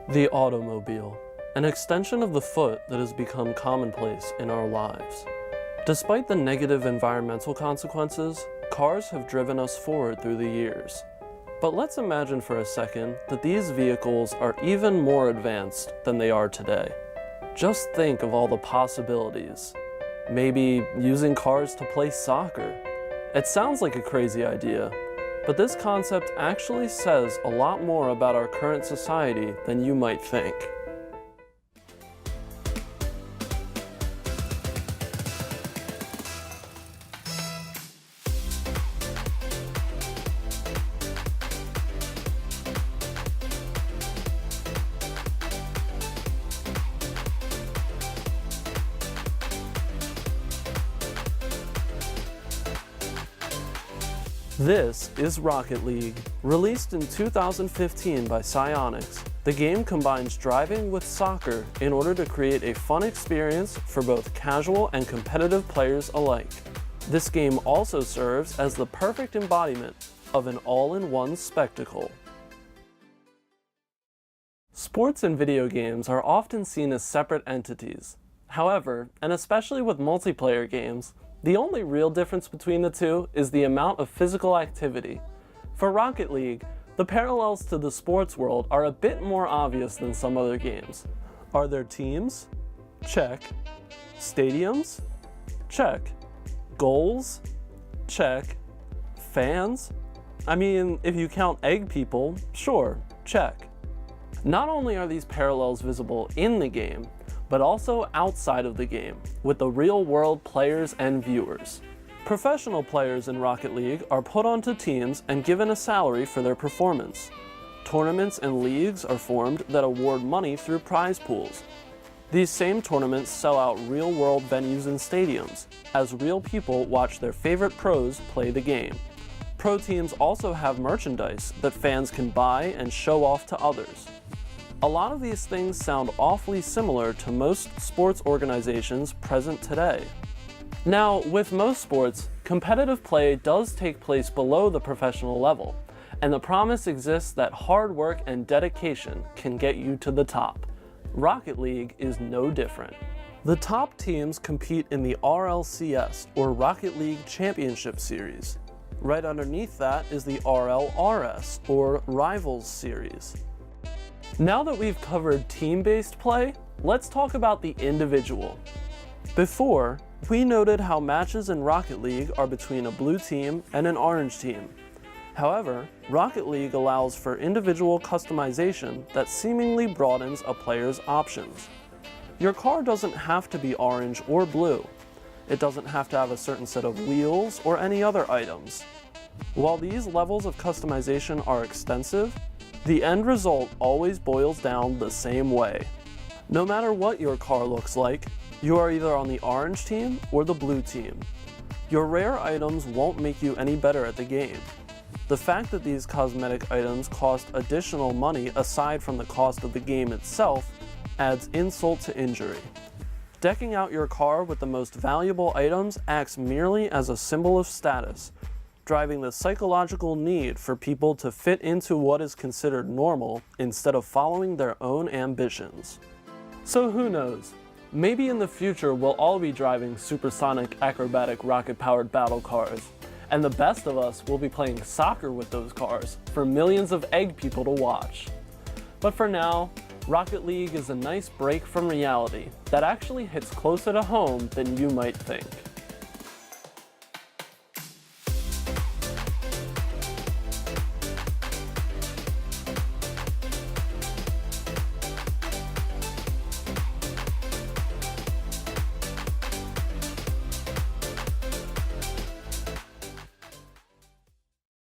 The automobile, an extension of the foot that has become commonplace in our lives. Despite the negative environmental consequences, cars have driven us forward through the years. But let's imagine for a second that these vehicles are even more advanced than they are today. Just think of all the possibilities. Maybe using cars to play soccer. It sounds like a crazy idea, but this concept actually says a lot more about our current society than you might think. This is Rocket League. Released in 2015 by Psyonix, the game combines driving with soccer in order to create a fun experience for both casual and competitive players alike. This game also serves as the perfect embodiment of an all-in-one spectacle. Sports and video games are often seen as separate entities. However, and especially with multiplayer games, the only real difference between the two is the amount of physical activity. For Rocket League, the parallels to the sports world are a bit more obvious than some other games. Are there teams? Check. Stadiums? Check. Goals? Check. Fans? I mean, if you count egg people, sure, check. Not only are these parallels visible in the game, but also outside of the game, with the real-world players and viewers. Professional players in Rocket League are put onto teams and given a salary for their performance. Tournaments and leagues are formed that award money through prize pools. These same tournaments sell out real-world venues and stadiums, as real people watch their favorite pros play the game. Pro teams also have merchandise that fans can buy and show off to others. A lot of these things sound awfully similar to most sports organizations present today. Now, with most sports, competitive play does take place below the professional level, and the promise exists that hard work and dedication can get you to the top. Rocket League is no different. The top teams compete in the RLCS, or Rocket League Championship Series. Right underneath that is the RLRS, or Rivals Series. Now that we've covered team-based play, let's talk about the individual. Before, we noted how matches in Rocket League are between a blue team and an orange team. However, Rocket League allows for individual customization that seemingly broadens a player's options. Your car doesn't have to be orange or blue. It doesn't have to have a certain set of wheels or any other items. While these levels of customization are extensive, the end result always boils down the same way. No matter what your car looks like, you are either on the orange team or the blue team. Your rare items won't make you any better at the game. The fact that these cosmetic items cost additional money aside from the cost of the game itself adds insult to injury. Decking out your car with the most valuable items acts merely as a symbol of status, driving the psychological need for people to fit into what is considered normal instead of following their own ambitions. So who knows? Maybe in the future we'll all be driving supersonic, acrobatic, rocket-powered battle cars, and the best of us will be playing soccer with those cars for millions of egg people to watch. But for now, Rocket League is a nice break from reality that actually hits closer to home than you might think.